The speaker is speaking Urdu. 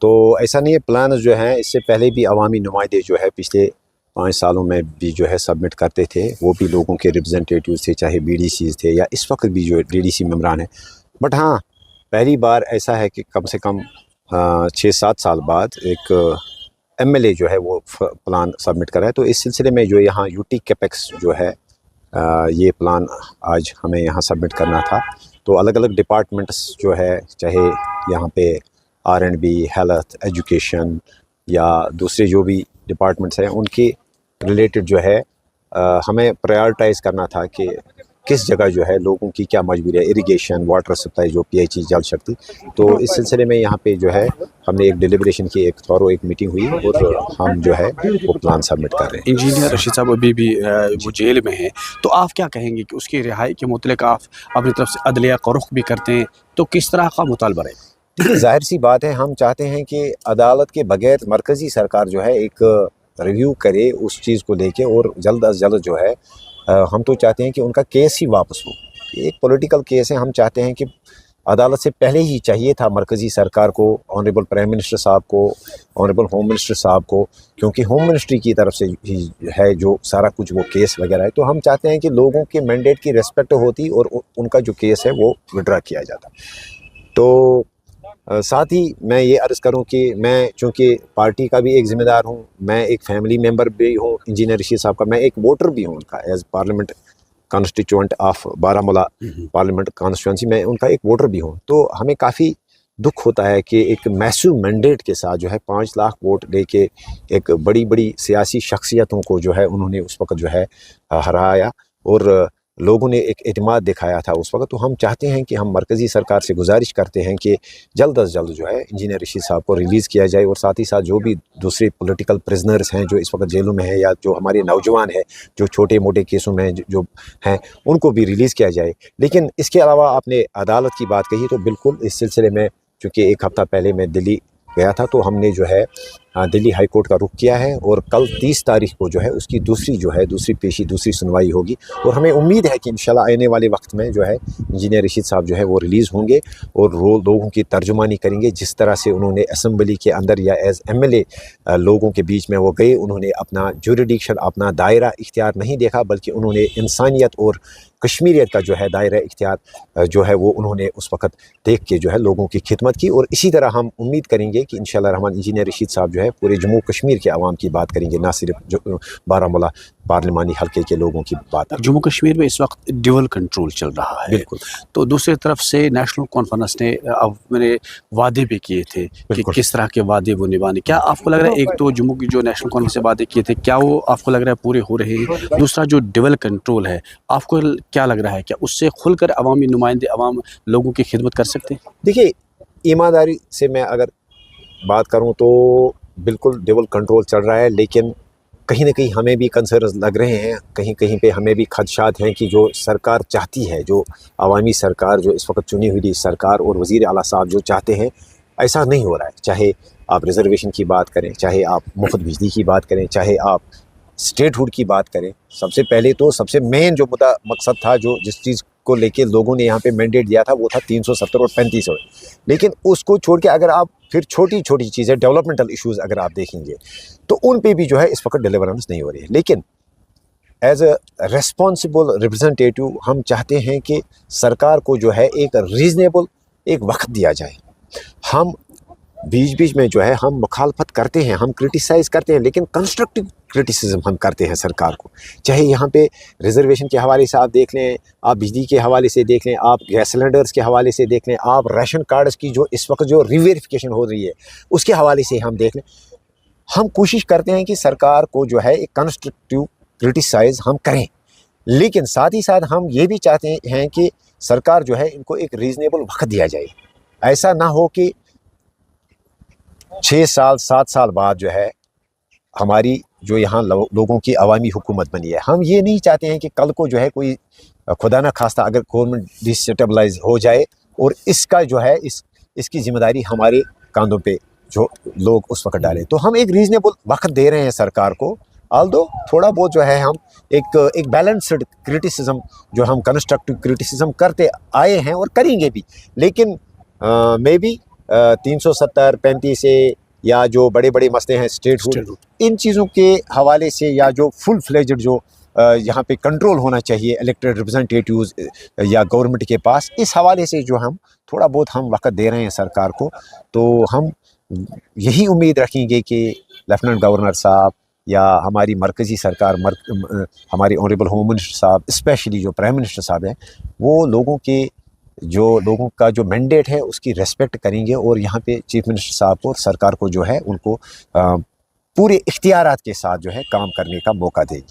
تو ایسا نہیں ہے، پلانز جو ہیں اس سے پہلے بھی عوامی نمائندے جو ہے پچھلے 5 سالوں میں بھی جو ہے سبمٹ کرتے تھے، وہ بھی لوگوں کے ریپرزنٹیٹیوز تھے، چاہے بی ڈی سیز تھے یا اس وقت بھی جو ڈی ڈی سی ممبران ہیں. بٹ ہاں، پہلی بار ایسا ہے کہ کم سے کم 6-7 سال بعد ایک ایم ایل اے جو ہے وہ پلان سبمٹ کرا ہے. تو اس سلسلے میں جو یہاں یو ٹی کیپیکس جو ہے یہ پلان آج ہمیں یہاں سبمٹ کرنا تھا. تو الگ الگ ڈپارٹمنٹس جو ہے، چاہے یہاں پہ R&B، ہیلتھ، ایجوکیشن یا دوسرے جو بھی ڈپارٹمنٹس ہیں، ان کی ریلیٹڈ جو ہے ہمیں پرائیورٹائز کرنا تھا کہ کس جگہ جو ہے لوگوں کی کیا مجبوری ہے، اریگیشن، واٹر سپلائی، جو PHE جل شکتی. تو اس سلسلے میں یہاں پہ جو ہے ہم نے ایک ڈیلیبریشن کی، ایک تھورو ایک میٹنگ ہوئی اور ہم جو ہے وہ پلان سبمٹ کر رہے ہیں. انجینئر رشید صاحب ابھی بھی وہ جیل میں ہیں، تو آپ کیا کہیں گے کہ اس کی رہائی کے متعلق آپ اپنی طرف سے عدلیہ کا رخ بھی کرتے ہیں، تو کس طرح کا مطالبہ رہے؟ دیکھیے، ظاہر سی بات ہے، ہم چاہتے ہیں کہ عدالت کے بغیر مرکزی سرکار جو ہے ایک ریویو کرے اس چیز کو لے کے، اور جلد از جلد جو ہے ہم تو چاہتے ہیں کہ ان کا کیس ہی واپس ہو. ایک پولیٹیکل کیس ہے، ہم چاہتے ہیں کہ عدالت سے پہلے ہی چاہیے تھا مرکزی سرکار کو، آنریبل پرائم منسٹر صاحب کو، آنریبل ہوم منسٹر صاحب کو، کیونکہ ہوم منسٹری کی طرف سے ہی ہے جو سارا کچھ وہ کیس وغیرہ ہے. تو ہم چاہتے ہیں کہ لوگوں کے مینڈیٹ کی ریسپیکٹ ہوتی اور ان کا جو کیس ہے وہ وڈرا کیا جاتا. تو ساتھ ہی میں یہ عرض کروں کہ میں چونکہ پارٹی کا بھی ایک ذمہ دار ہوں، میں ایک فیملی ممبر بھی ہوں انجینئر رشید صاحب کا، میں ایک ووٹر بھی ہوں ان کا، as parliament constituent of Baramulla parliament constituency میں ان کا ایک ووٹر بھی ہوں. تو ہمیں کافی دکھ ہوتا ہے کہ ایک میسو مینڈیٹ کے ساتھ جو ہے 5 لاکھ ووٹ لے کے ایک بڑی بڑی سیاسی شخصیتوں کو جو ہے انہوں نے اس وقت جو ہے ہرایا، اور لوگوں نے ایک اعتماد دکھایا تھا اس وقت. تو ہم چاہتے ہیں کہ ہم مرکزی سرکار سے گزارش کرتے ہیں کہ جلد از جلد جو ہے انجینئر رشید صاحب کو ریلیز کیا جائے، اور ساتھ ہی ساتھ جو بھی دوسرے پولیٹیکل پرزنرز ہیں جو اس وقت جیلوں میں ہیں، یا جو ہمارے نوجوان ہیں جو چھوٹے موٹے کیسوں میں جو ہیں، ان کو بھی ریلیز کیا جائے. لیکن اس کے علاوہ آپ نے عدالت کی بات کہی، تو بالکل اس سلسلے میں چونکہ ایک ہفتہ پہلے میں دلی گیا تھا، تو ہم نے جو ہے دلی ہائی کورٹ کا رخ کیا ہے، اور کل 30 تاریخ کو جو ہے اس کی دوسری پیشی، دوسری سنوائی ہوگی. اور ہمیں امید ہے کہ انشاءاللہ آنے والے وقت میں جو ہے انجینئر رشید صاحب جو ہے وہ ریلیز ہوں گے، اور لوگوں کی ترجمانی کریں گے. جس طرح سے انہوں نے اسمبلی کے اندر یا ایز MLA لوگوں کے بیچ میں وہ گئے، انہوں نے اپنا جوریڈکشن، اپنا دائرہ اختیار نہیں دیکھا، بلکہ انہوں نے انسانیت اور کشمیریت کا جو ہے دائرہ اختیار جو ہے وہ انہوں نے اس وقت دیکھ کے جو ہے لوگوں کی خدمت کی. اور اسی طرح ہم امید کریں گے کہ انشاءاللہ الرحمن انجینئر رشید صاحب جو ہے پورے جموں کشمیر کے عوام کی بات کریں گے، نہ صرف بارہمولہ پارلیمانی حلقے کے لوگوں کی بات. جموں کشمیر میں اس وقت ڈیول کنٹرول چل رہا ہے، بالکل. تو دوسری طرف سے نیشنل کانفرنس نے اب میں نے وعدے بھی کیے تھے کہ کس طرح کے وعدے وہ نبھانے. کیا آپ کو لگ رہا ہے ایک تو جموں کی جو نیشنل کانفرنس سے وعدے کیے تھے، کیا وہ آپ کو لگ رہا ہے پورے ہو رہے ہیں؟ دوسرا جو ڈیول کنٹرول ہے، آپ کو کیا لگ رہا ہے کیا اس سے کھل کر عوامی نمائندے عوام لوگوں کی خدمت کر سکتے ہیں؟ دیکھیے، ایمانداری سے میں اگر بات کروں تو بالکل ڈیول کنٹرول چل رہا ہے، لیکن کہیں نہ کہیں ہمیں بھی کنسرنز لگ رہے ہیں، کہیں پہ ہمیں بھی خدشات ہیں کہ جو سرکار چاہتی ہے، جو عوامی سرکار، جو اس وقت چنی ہوئی سرکار اور وزیر اعلیٰ صاحب جو چاہتے ہیں، ایسا نہیں ہو رہا ہے. چاہے آپ ریزرویشن کی بات کریں، چاہے آپ مفت بجلی کی بات کریں، چاہے آپ اسٹیٹ ہوڈ کی بات کریں. سب سے پہلے تو سب سے مین جو مقصد تھا، جو جس چیز کو لے کے لوگوں نے یہاں پہ مینڈیٹ دیا تھا، وہ تھا 370 اور 3500. لیکن اس کو چھوڑ کے اگر آپ پھر چھوٹی چھوٹی چیزیں، ڈیولپمنٹل ایشوز اگر آپ دیکھیں گے، تو ان پہ بھی جو ہے اس وقت ڈیلیورنس نہیں ہو رہی ہے. لیکن ایز اے ریسپانسبل ریپرزنٹیٹیو ہم چاہتے ہیں کہ سرکار کو جو ہے ایک ریزنیبل ایک وقت دیا جائے. ہم بیچ میں جو ہے ہم مخالفت کرتے ہیں، ہم کرٹیسائز کرتے ہیں، لیکن کنسٹرکٹیو کرٹیسزم ہم کرتے ہیں سرکار کو. چاہے یہاں پہ ریزرویشن کے حوالے سے آپ دیکھ لیں، آپ بجلی کے حوالے سے دیکھ لیں، آپ گیس سلنڈرز کے حوالے سے دیکھ لیں، آپ ریشن کارڈز کی جو اس وقت جو ریویریفیکیشن ہو رہی ہے اس کے حوالے سے ہم دیکھ لیں. ہم کوشش کرتے ہیں کہ سرکار کو جو ہے ایک کنسٹرکٹیو کرٹیسائز ہم کریں، لیکن ساتھ ہی ساتھ ہم یہ بھی چاہتے ہیں کہ سرکار جو ہے ان کو ایک ریزنیبل وقت دیا جائے. ایسا نہ ہو کہ 6 سال 7 سال بعد جو ہے ہماری جو یہاں لوگوں کی عوامی حکومت بنی ہے. ہم یہ نہیں چاہتے ہیں کہ کل کو جو ہے کوئی خدا نہ خواستہ اگر گورنمنٹ ڈسٹیبلائز ہو جائے اور اس کا جو ہے اس کی ذمہ داری ہمارے کاندھوں پہ جو لوگ اس وقت ڈالیں. تو ہم ایک ریزنیبل وقت دے رہے ہیں سرکار کو، آلدو تھوڑا بہت جو ہے ہم ایک بیلنسڈ کرٹیسزم جو ہم کنسٹرکٹیو کرٹیسزم کرتے آئے ہیں اور کریں گے بھی. لیکن میں بھی 370 35 سے یا جو بڑے بڑے مسئلے ہیں اسٹیٹ ہوڈ، ان چیزوں کے حوالے سے یا جو فل فلیجڈ جو یہاں پہ کنٹرول ہونا چاہیے الیکٹڈ ریپرزنٹیٹیوز یا گورنمنٹ کے پاس، اس حوالے سے جو ہم تھوڑا بہت ہم وقت دے رہے ہیں سرکار کو، تو ہم یہی امید رکھیں گے کہ لیفٹننٹ گورنر صاحب یا ہماری مرکزی سرکار ہماری آنریبل ہوم منسٹر صاحب، اسپیشلی جو پرائم منسٹر صاحب ہیں، وہ لوگوں کا جو مینڈیٹ ہے اس کی ریسپیکٹ کریں گے، اور یہاں پہ چیف منسٹر صاحب کو، سرکار کو جو ہے ان کو پورے اختیارات کے ساتھ جو ہے کام کرنے کا موقع دے گی۔